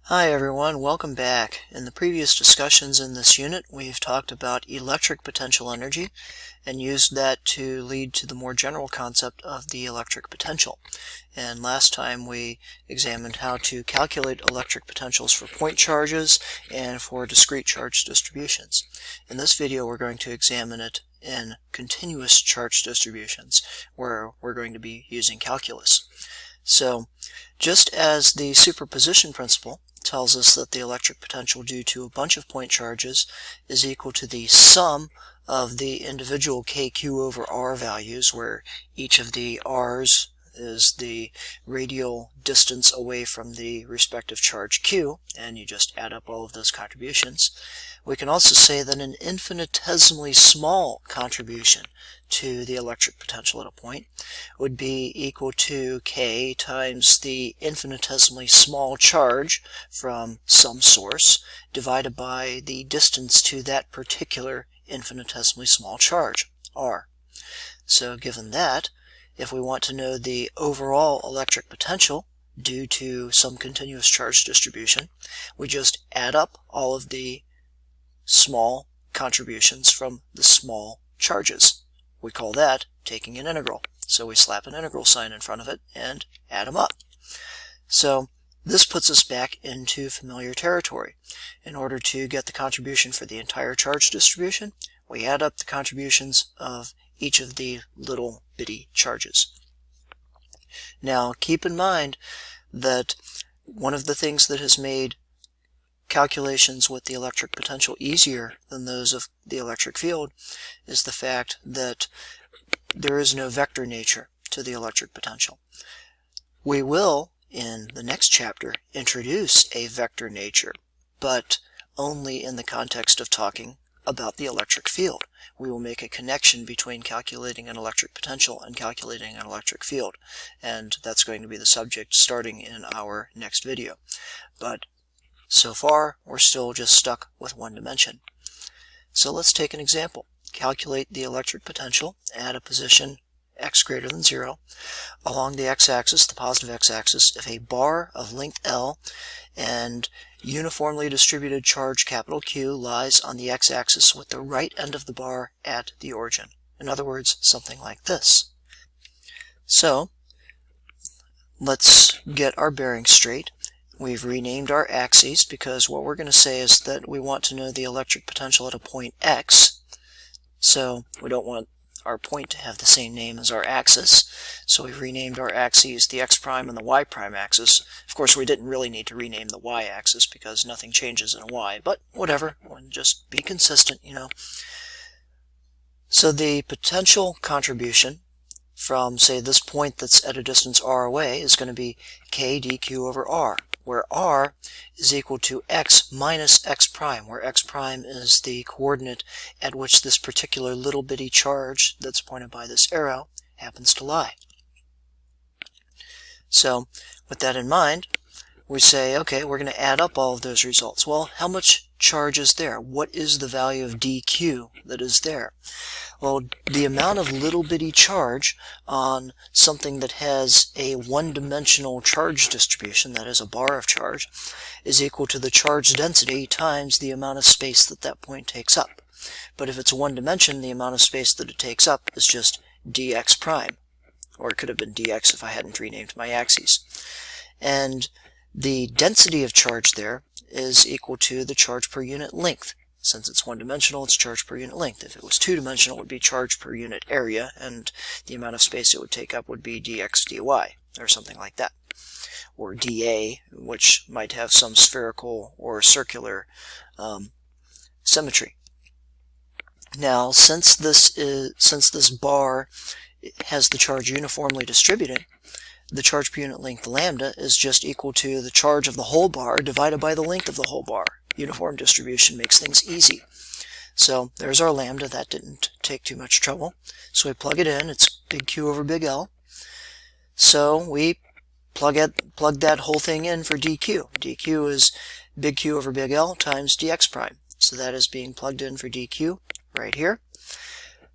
Hi everyone, welcome back. In the previous discussions in this unit, we've talked about electric potential energy and used that to lead to the more general concept of the electric potential. And last time we examined how to calculate electric potentials for point charges and for discrete charge distributions. In this video we're going to examine it in continuous charge distributions, where we're going to be using calculus. So, just as the superposition principle tells us that the electric potential due to a bunch of point charges is equal to the sum of the individual kq over r values, where each of the r's is the radial distance away from the respective charge q, and you just add up all of those contributions. We can also say that an infinitesimally small contribution to the electric potential at a point would be equal to k times the infinitesimally small charge from some source divided by the distance to that particular infinitesimally small charge, r. So given that, if we want to know the overall electric potential due to some continuous charge distribution, we just add up all of the small contributions from the small charges. We call that taking an integral. So we slap an integral sign in front of it and add them up. So this puts us back into familiar territory. In order to get the contribution for the entire charge distribution, we add up the contributions of each of the little bitty charges. Now keep in mind that one of the things that has made calculations with the electric potential easier than those of the electric field is the fact that there is no vector nature to the electric potential. We will, in the next chapter, introduce a vector nature, but only in the context of talking about the electric field. We will make a connection between calculating an electric potential and calculating an electric field, and that's going to be the subject starting in our next video. But so far, we're still just stuck with one dimension. So let's take an example. Calculate the electric potential at a position x greater than 0 along the x-axis, the positive x-axis, if a bar of length L and uniformly distributed charge capital Q lies on the x-axis with the right end of the bar at the origin. In other words, something like this. So, let's get our bearings straight. We've renamed our axes because what we're going to say is that we want to know the electric potential at a point x. So we don't want our point to have the same name as our axis. So we've renamed our axes the x prime and the y prime axis. Of course, we didn't really need to rename the y axis because nothing changes in a y, but whatever, we'll just be consistent, you know. So the potential contribution from, say, this point that's at a distance r away is going to be k dq over r, where r is equal to x minus x prime, where x prime is the coordinate at which this particular little bitty charge that's pointed by this arrow happens to lie. So with that in mind, we say, okay, we're going to add up all of those results. Well, how much charge is there? What is the value of dq that is there? Well, the amount of little bitty charge on something that has a one-dimensional charge distribution, that is a bar of charge, is equal to the charge density times the amount of space that that point takes up. But if it's one dimension, the amount of space that it takes up is just dx prime. Or it could have been dx if I hadn't renamed my axes. And the density of charge there is equal to the charge per unit length. Since it's one-dimensional, it's charge per unit length. If it was two-dimensional, it would be charge per unit area, and the amount of space it would take up would be dx dy, or something like that. Or dA, which might have some spherical or circular symmetry. Now, since this bar has the charge uniformly distributed, the charge per unit length lambda is just equal to the charge of the whole bar divided by the length of the whole bar. Uniform distribution makes things easy. So there's our lambda. That didn't take too much trouble. So we plug it in. It's big Q over big L. So we plug that whole thing in for dq. dq is big Q over big L times dx prime. So that is being plugged in for dq right here.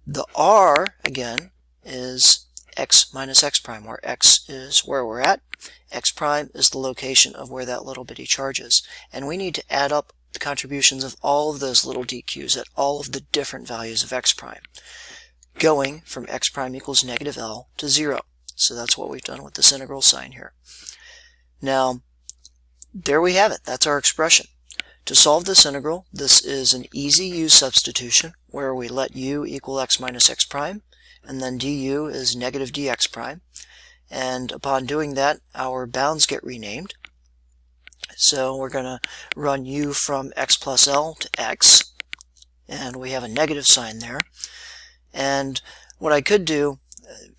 The r, again, is x minus x prime, where x is where we're at, x prime is the location of where that little bitty charge is. And we need to add up the contributions of all of those little dq's at all of the different values of x prime, going from x prime equals negative L to 0. So that's what we've done with this integral sign here. Now, there we have it. That's our expression. To solve this integral, this is an easy u substitution, where we let u equal x minus x prime, and then du is negative dx prime. And upon doing that, our bounds get renamed. So we're going to run u from x plus L to x, and we have a negative sign there. And what I could do,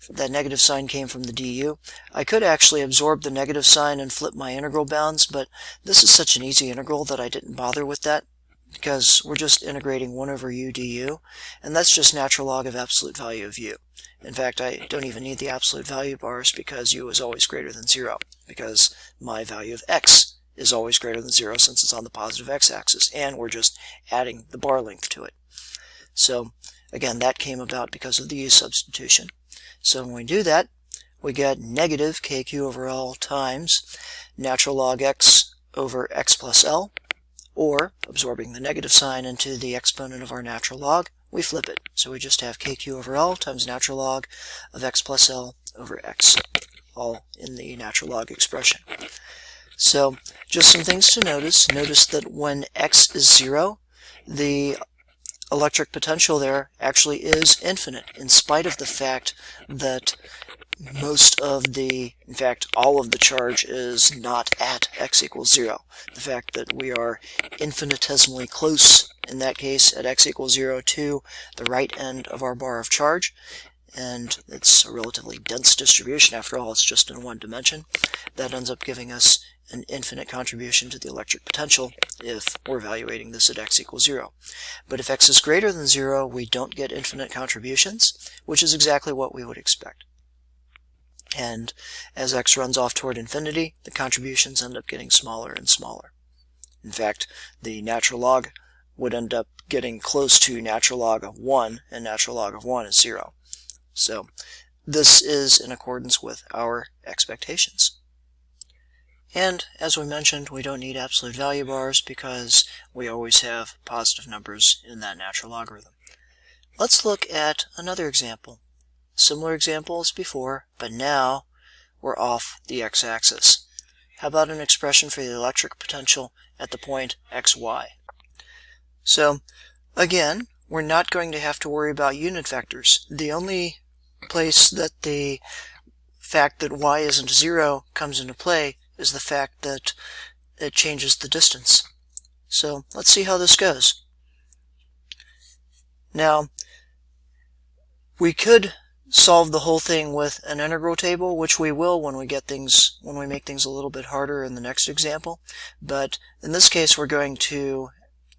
that negative sign came from the du, I could actually absorb the negative sign and flip my integral bounds, but this is such an easy integral that I didn't bother with that, because we're just integrating 1 over u du, and that's just natural log of absolute value of u. In fact, I don't even need the absolute value bars, because u is always greater than 0, because my value of x is always greater than 0 since it's on the positive x-axis, and we're just adding the bar length to it. So again, that came about because of the u substitution. So when we do that, we get negative kq over L times natural log x over x plus L, or, absorbing the negative sign into the exponent of our natural log, we flip it. So we just have kq over L times natural log of x plus L over x, all in the natural log expression. So just some things to notice. Notice that when x is 0, the electric potential there actually is infinite, in spite of the fact that most of the, in fact, all of the charge is not at x equals 0. The fact that we are infinitesimally close, in that case, at x equals 0 to the right end of our bar of charge, and it's a relatively dense distribution after all, it's just in one dimension, that ends up giving us an infinite contribution to the electric potential if we're evaluating this at x equals 0. But if x is greater than 0, we don't get infinite contributions, which is exactly what we would expect. And as x runs off toward infinity, the contributions end up getting smaller and smaller. In fact, the natural log would end up getting close to natural log of 1, and natural log of 1 is 0. So this is in accordance with our expectations. And as we mentioned, we don't need absolute value bars because we always have positive numbers in that natural logarithm. Let's look at another example. Similar example as before, but now we're off the x-axis. How about an expression for the electric potential at the point xy? So again, we're not going to have to worry about unit vectors. The only place that the fact that y isn't 0 comes into play is the fact that it changes the distance. So let's see how this goes. Now, we could solve the whole thing with an integral table, which we will when we make things a little bit harder in the next example. But in this case, we're going to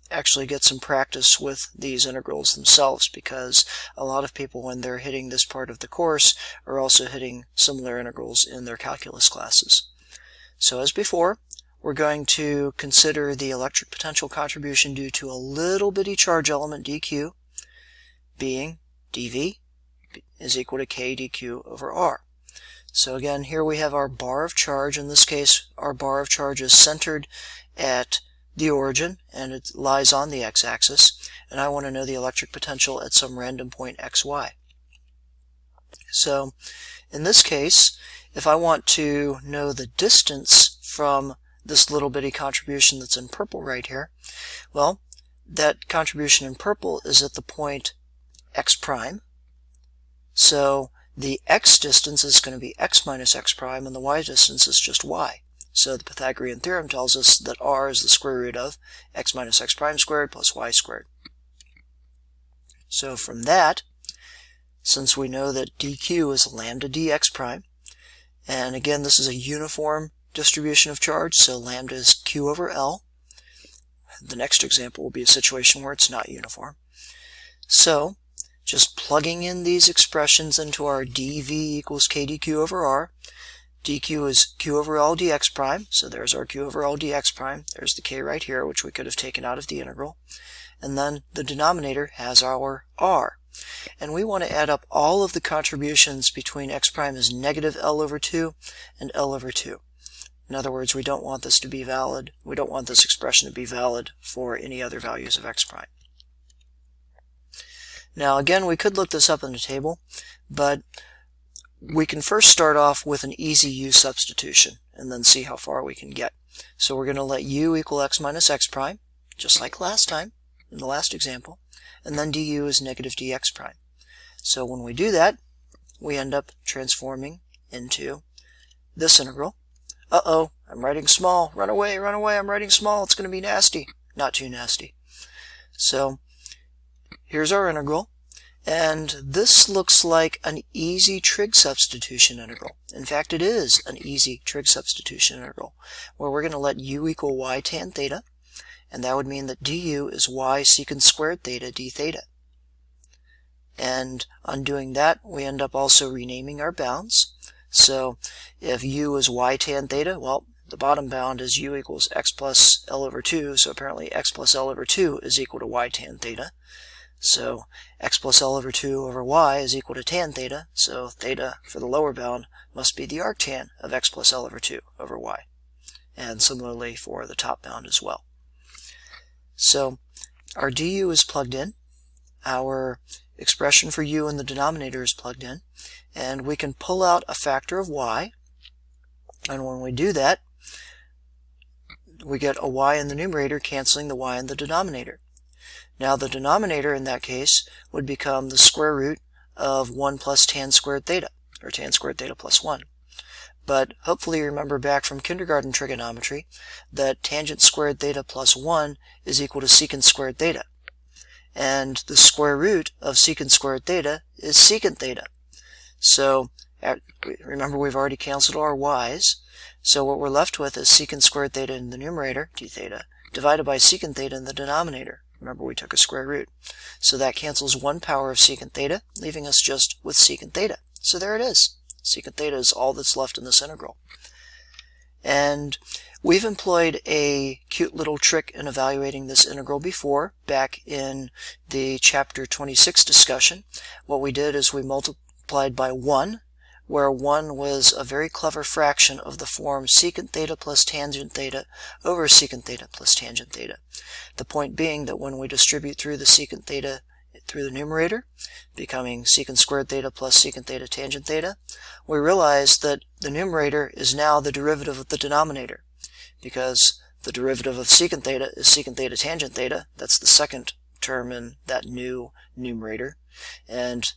actually get some practice with these integrals themselves, because a lot of people, when they're hitting this part of the course, are also hitting similar integrals in their calculus classes. So as before, we're going to consider the electric potential contribution due to a little bitty charge element dq being dv is equal to k dq over r. So again, here we have our bar of charge. In this case, our bar of charge is centered at the origin, and it lies on the x-axis, and I want to know the electric potential at some random point xy. So in this case, if I want to know the distance from this little bitty contribution that's in purple right here, well, that contribution in purple is at the point x prime. So the x distance is going to be x minus x prime, and the y distance is just y. So the Pythagorean theorem tells us that r is the square root of x minus x prime squared plus y squared. So from that, since we know that dq is lambda dx prime, and again, this is a uniform distribution of charge, so lambda is q over L. The next example will be a situation where it's not uniform. So just plugging in these expressions into our dv equals k dq over r. dq is q over L dx prime, so there's our q over L dx prime. There's the k right here, which we could have taken out of the integral. And then the denominator has our r. and we want to add up all of the contributions between x prime is negative L over 2 and L over 2. In other words, we don't want this to be valid. We don't want this expression to be valid for any other values of x prime. Now again, we could look this up in the table, but we can first start off with an easy u substitution and then see how far we can get. So we're going to let u equal x minus x prime, just like last time in the last example, and then du is negative dx prime. So when we do that, we end up transforming into this integral. Uh-oh, I'm writing small. Run away, I'm writing small. It's going to be nasty. Not too nasty. So here's our integral, and this looks like an easy trig substitution integral. In fact, it is an easy trig substitution integral, where we're going to let u equal y tan theta, and that would mean that du is y secant squared theta d theta. And on doing that, we end up also renaming our bounds. So if u is y tan theta, well, the bottom bound is u equals x plus L over 2, so apparently x plus L over 2 is equal to y tan theta. So x plus L over 2 over y is equal to tan theta, so theta for the lower bound must be the arctan of x plus L over 2 over y. And similarly for the top bound as well. So our du is plugged in, our expression for u in the denominator is plugged in, and we can pull out a factor of y, and when we do that, we get a y in the numerator canceling the y in the denominator. Now the denominator in that case would become the square root of 1 plus tan squared theta, or tan squared theta plus 1. But hopefully you remember back from kindergarten trigonometry that tangent squared theta plus 1 is equal to secant squared theta. And the square root of secant squared theta is secant theta. So remember, we've already canceled our y's, so what we're left with is secant squared theta in the numerator, d theta, divided by secant theta in the denominator. Remember, we took a square root. So that cancels 1 power of secant theta, leaving us just with secant theta. So there it is. Secant theta is all that's left in this integral. And we've employed a cute little trick in evaluating this integral before, back in the chapter 26 discussion. What we did is we multiplied by 1, where 1 was a very clever fraction of the form secant theta plus tangent theta over secant theta plus tangent theta. The point being that when we distribute through the secant theta through the numerator, becoming secant squared theta plus secant theta tangent theta, we realize that the numerator is now the derivative of the denominator, because the derivative of secant theta is secant theta tangent theta. That's the second term in that new numerator. And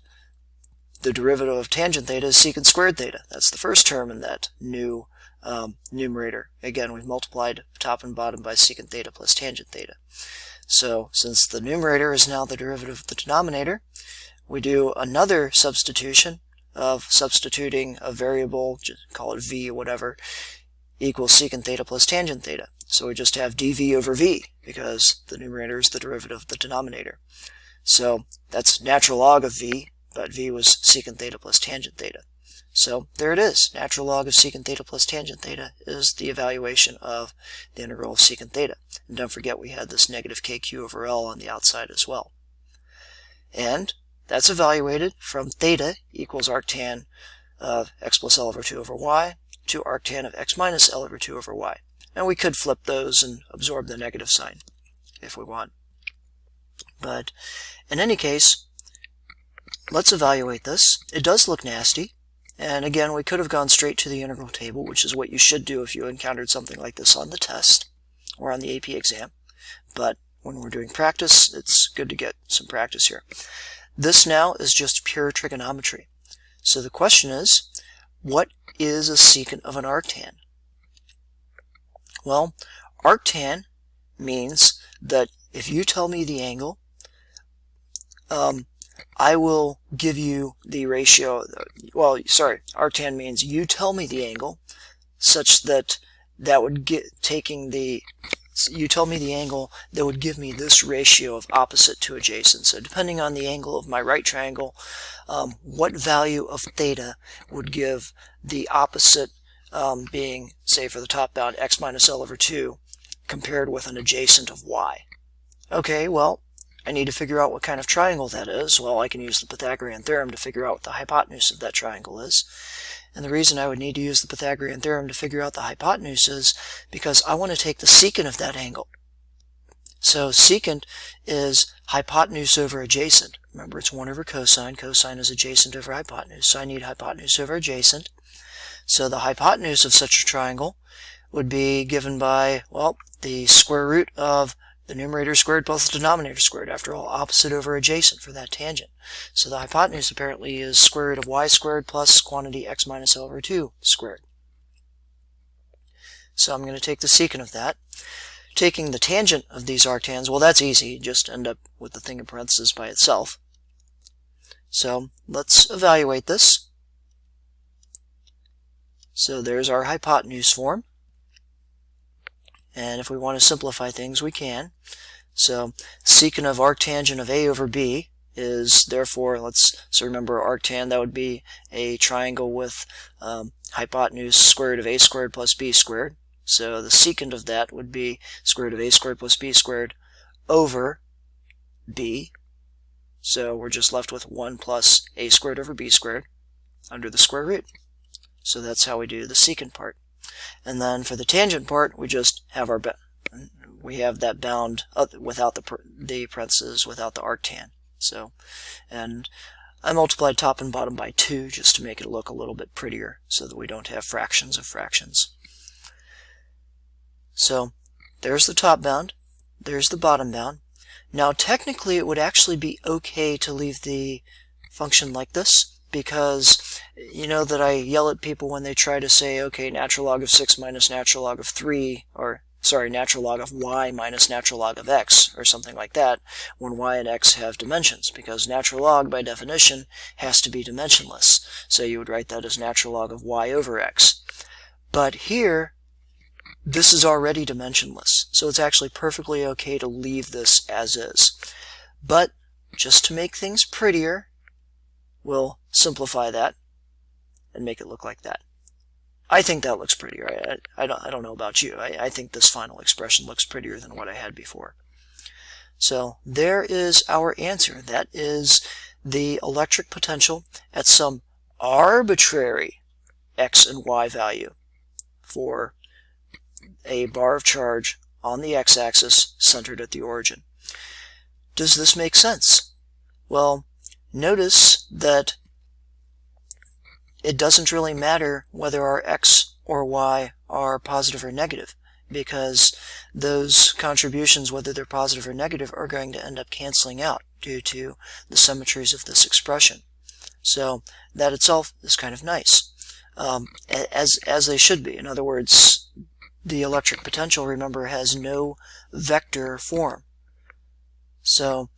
the derivative of tangent theta is secant squared theta. That's the first term in that new numerator. Again, we've multiplied top and bottom by secant theta plus tangent theta. So since the numerator is now the derivative of the denominator, we do another substitution of substituting a variable, just call it v or whatever, equals secant theta plus tangent theta. So we just have dv over v, because the numerator is the derivative of the denominator. So that's natural log of v, but v was secant theta plus tangent theta. So there it is. Natural log of secant theta plus tangent theta is the evaluation of the integral of secant theta. And don't forget, we had this negative kq over L on the outside as well. And that's evaluated from theta equals arctan of x plus L over 2 over y to arctan of x minus L over 2 over y. And we could flip those and absorb the negative sign if we want. But in any case, let's evaluate this. It does look nasty. And again, we could have gone straight to the integral table, which is what you should do if you encountered something like this on the test or on the AP exam. But when we're doing practice, it's good to get some practice here. This now is just pure trigonometry. So the question is, what is a secant of an arctan? Well, arctan means that if you tell me the angle, I will give you the ratio. Well, sorry, arctan means you tell me the angle, such that that would get you tell me the angle that would give me this ratio of opposite to adjacent. So depending on the angle of my right triangle, what value of theta would give the opposite being, say for the top bound, x minus L over 2, compared with an adjacent of y. Okay, well, I need to figure out what kind of triangle that is. Well, I can use the Pythagorean theorem to figure out what the hypotenuse of that triangle is. And the reason I would need to use the Pythagorean theorem to figure out the hypotenuse is because I want to take the secant of that angle. So secant is hypotenuse over adjacent. Remember, it's 1 over cosine. Cosine is adjacent over hypotenuse. So I need hypotenuse over adjacent. So the hypotenuse of such a triangle would be given by, well, the square root of the numerator squared plus the denominator squared. After all, opposite over adjacent for that tangent. So the hypotenuse apparently is square root of y squared plus quantity x minus L over 2 squared. So I'm going to take the secant of that. Taking the tangent of these arctans, well, that's easy. You just end up with the thing in parentheses by itself. So let's evaluate this. So there's our hypotenuse form. And if we want to simplify things, we can. So secant of arctangent of A over B is therefore, so remember arctan, that would be a triangle with hypotenuse square root of A squared plus B squared. So the secant of that would be square root of A squared plus B squared over B. So we're just left with 1 plus A squared over B squared under the square root. So that's how we do the secant part. And then for the tangent part, we just have that bound without the parentheses, without the arctan. So, and I multiplied top and bottom by 2 just to make it look a little bit prettier so that we don't have fractions of fractions. So there's the top bound, there's the bottom bound. Now technically it would actually be okay to leave the function like this, because you know that I yell at people when they try to say, okay, natural log of 6 minus natural log of 3, or sorry, natural log of y minus natural log of x, or something like that, when y and x have dimensions, because natural log, by definition, has to be dimensionless. So you would write that as natural log of y over x. But here, this is already dimensionless, so it's actually perfectly okay to leave this as is. But just to make things prettier, we'll simplify that and make it look like that. I think that looks prettier. I don't know about you. I think this final expression looks prettier than what I had before. So there is our answer. That is the electric potential at some arbitrary x and y value for a bar of charge on the x-axis centered at the origin. Does this make sense? Well, notice that it doesn't really matter whether our x or y are positive or negative, because those contributions, whether they're positive or negative, are going to end up canceling out due to the symmetries of this expression. So that itself is kind of nice, as they should be. In other words, the electric potential, remember, has no vector form. So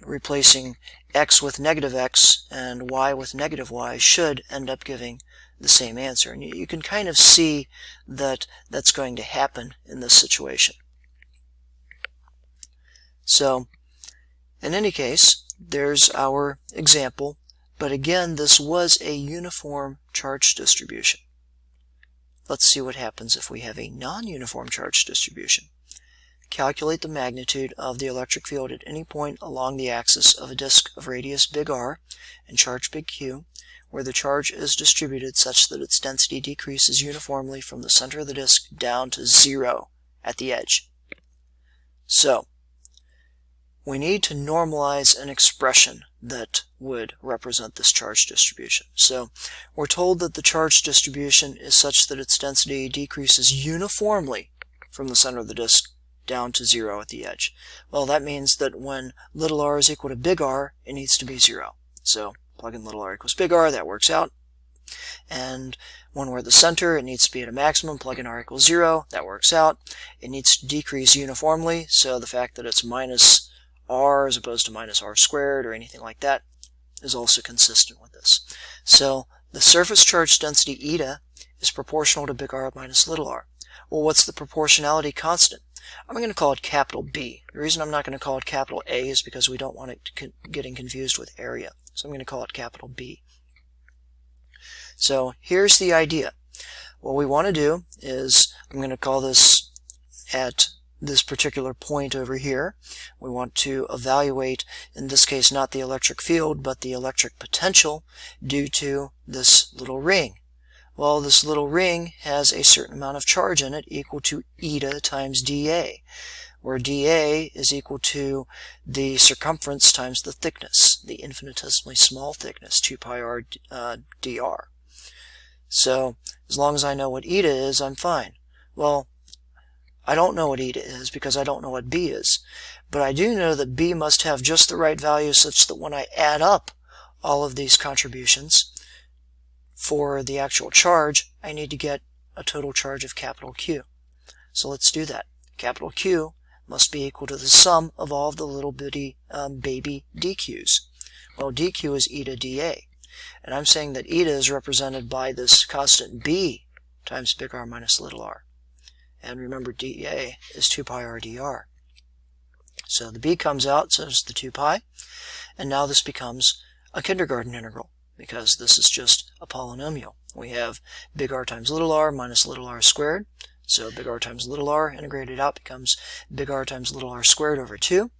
replacing x with negative x and y with negative y should end up giving the same answer. And you can kind of see that that's going to happen in this situation. So in any case, there's our example. But again, this was a uniform charge distribution. Let's see what happens if we have a non-uniform charge distribution. Calculate the magnitude of the electric field at any point along the axis of a disk of radius big R and charge big Q, where the charge is distributed such that its density decreases uniformly from the center of the disk down to 0 at the edge. So, we need to normalize an expression that would represent this charge distribution. So, we're told that the charge distribution is such that its density decreases uniformly from the center of the disk down to 0 at the edge. Well, that means that when little r is equal to big R, it needs to be 0. So plug in little r equals big R, that works out. And when we're at the center, it needs to be at a maximum, plug in r equals 0, that works out. It needs to decrease uniformly, so the fact that it's minus r as opposed to minus r squared or anything like that is also consistent with this. So the surface charge density eta is proportional to big R minus little r. Well, what's the proportionality constant? I'm going to call it capital B. The reason I'm not going to call it capital A is because we don't want it getting confused with area. So I'm going to call it capital B. So here's the idea. What we want to do is, I'm going to call this at this particular point over here. We want to evaluate, in this case, not the electric field, but the electric potential due to this little ring. Well, this little ring has a certain amount of charge in it equal to eta times dA, where dA is equal to the circumference times the thickness, the infinitesimally small thickness, 2 pi r dr. So, as long as I know what eta is, I'm fine. Well, I don't know what eta is because I don't know what B is, but I do know that B must have just the right value such that when I add up all of these contributions for the actual charge, I need to get a total charge of capital Q. So let's do that. Capital Q must be equal to the sum of all of the little bitty baby dQs. Well, dQ is eta dA, and I'm saying that eta is represented by this constant B times big R minus little r. And remember, dA is 2 pi r dr. So the B comes out, so it's the 2 pi, and now this becomes a kindergarten integral, because this is just a polynomial. We have big R times little r minus little r squared. So big R times little r integrated out becomes big R times little r squared over 2.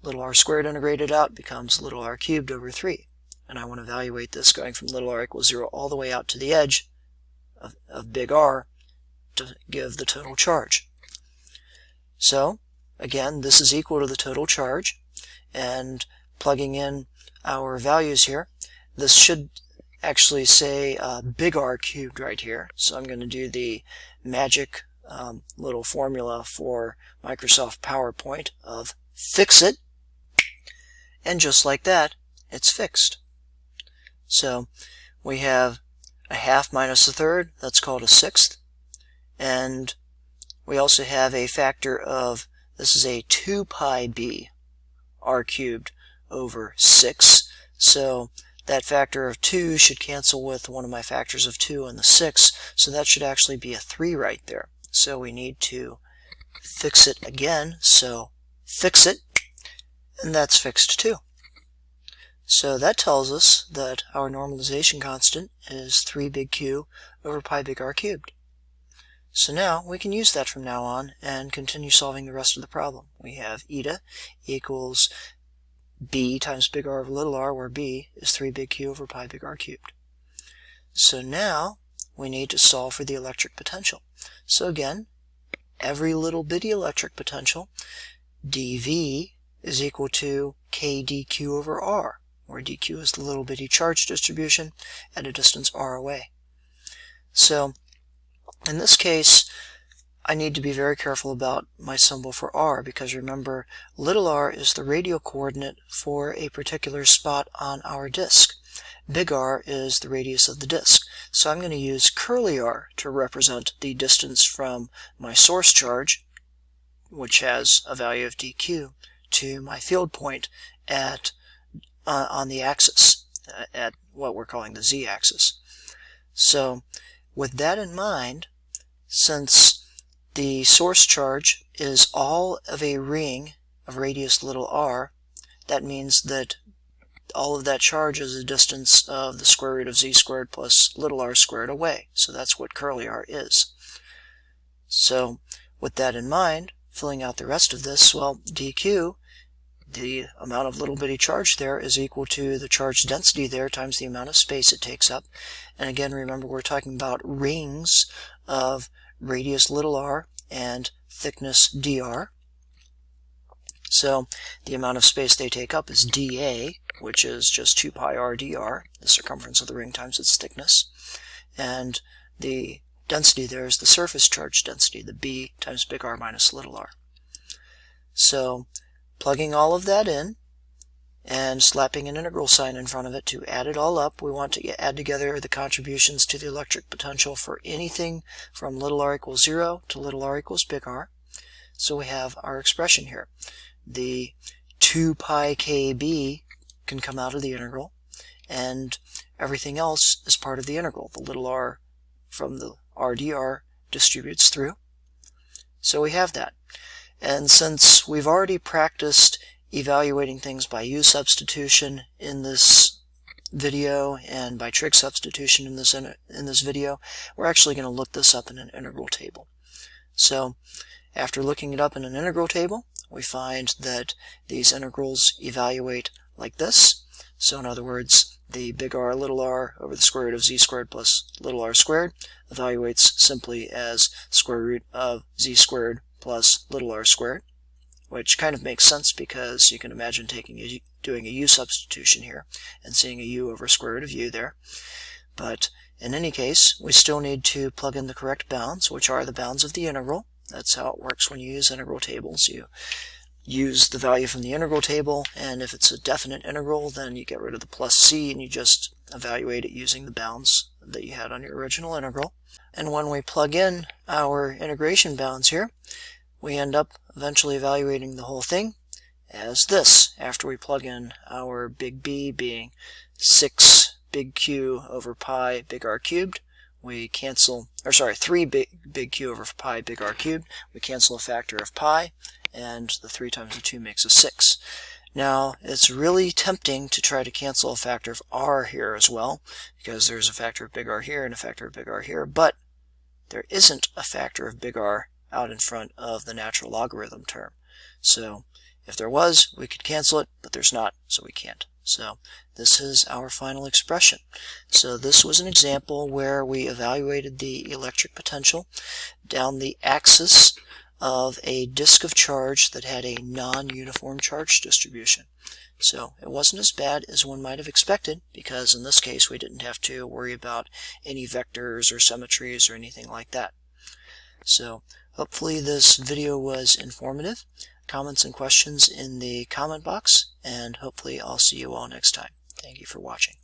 Little r squared integrated out becomes little r cubed over 3. And I want to evaluate this going from little r equals 0 all the way out to the edge of big R to give the total charge. So, again, this is equal to the total charge. And plugging in our values here, this should actually say big R cubed right here. So I'm going to do the magic little formula for Microsoft PowerPoint of fix it. And just like that, it's fixed. So we have a half minus a third, that's called a sixth. And we also have a factor of, this is a 2 pi b r cubed over 6. So that factor of 2 should cancel with one of my factors of 2 and the 6, so that should actually be a 3 right there. So we need to fix it again, so fix it, and that's fixed too. So that tells us that our normalization constant is 3 big Q over pi big R cubed. So now we can use that from now on and continue solving the rest of the problem. We have eta equals B times big R over little r, where B is 3 big Q over pi big R cubed. So now we need to solve for the electric potential. So again, every little bitty electric potential, dV is equal to K dQ over R, where dQ is the little bitty charge distribution at a distance r away. So in this case, I need to be very careful about my symbol for r, because remember, little r is the radial coordinate for a particular spot on our disk. Big R is the radius of the disk. So I'm going to use curly r to represent the distance from my source charge, which has a value of dq, to my field point at on the axis, at what we're calling the z-axis. So with that in mind, since the source charge is all of a ring of radius little r, that means that all of that charge is a distance of the square root of z squared plus little r squared away. So that's what curly r is. So with that in mind, filling out the rest of this, well, dq, the amount of little bitty charge there, is equal to the charge density there times the amount of space it takes up. And again, remember, we're talking about rings of radius little r and thickness dr. So the amount of space they take up is dA, which is just 2 pi r dr, the circumference of the ring times its thickness. And the density there is the surface charge density, the B times big R minus little r. So plugging all of that in and slapping an integral sign in front of it to add it all up, we want to add together the contributions to the electric potential for anything from little r equals 0 to little r equals big R. So we have our expression here. The 2 pi kb can come out of the integral, and everything else is part of the integral. The little r from the r dr distributes through. So we have that. And since we've already practiced evaluating things by U substitution in this video and by trig substitution in this video, we're actually going to look this up in an integral table. So After looking it up in an integral table, we find that these integrals evaluate like this. So in other words, the big R little r over the square root of z squared plus little r squared evaluates simply as square root of z squared plus little r squared, which kind of makes sense because you can imagine doing a u substitution here and seeing a u over square root of u there. But in any case, we still need to plug in the correct bounds, which are the bounds of the integral. That's how it works when you use integral tables. You use the value from the integral table, and if it's a definite integral, then you get rid of the plus c and you just evaluate it using the bounds that you had on your original integral. And when we plug in our integration bounds here, we end up eventually evaluating the whole thing as this, after we plug in our big B being 6 big Q over pi big R cubed. We cancel, 3 big Q over pi big R cubed. We cancel a factor of pi, and the 3 times the 2 makes a 6. Now, it's really tempting to try to cancel a factor of r here as well, because there's a factor of big R here and a factor of big R here, but there isn't a factor of big R out in front of the natural logarithm term. So if there was, we could cancel it, but there's not, so we can't. So this is our final expression. So this was an example where we evaluated the electric potential down the axis of a disk of charge that had a non-uniform charge distribution. So it wasn't as bad as one might have expected, because in this case we didn't have to worry about any vectors or symmetries or anything like that. So hopefully this video was informative. Comments and questions in the comment box, and hopefully I'll see you all next time. Thank you for watching.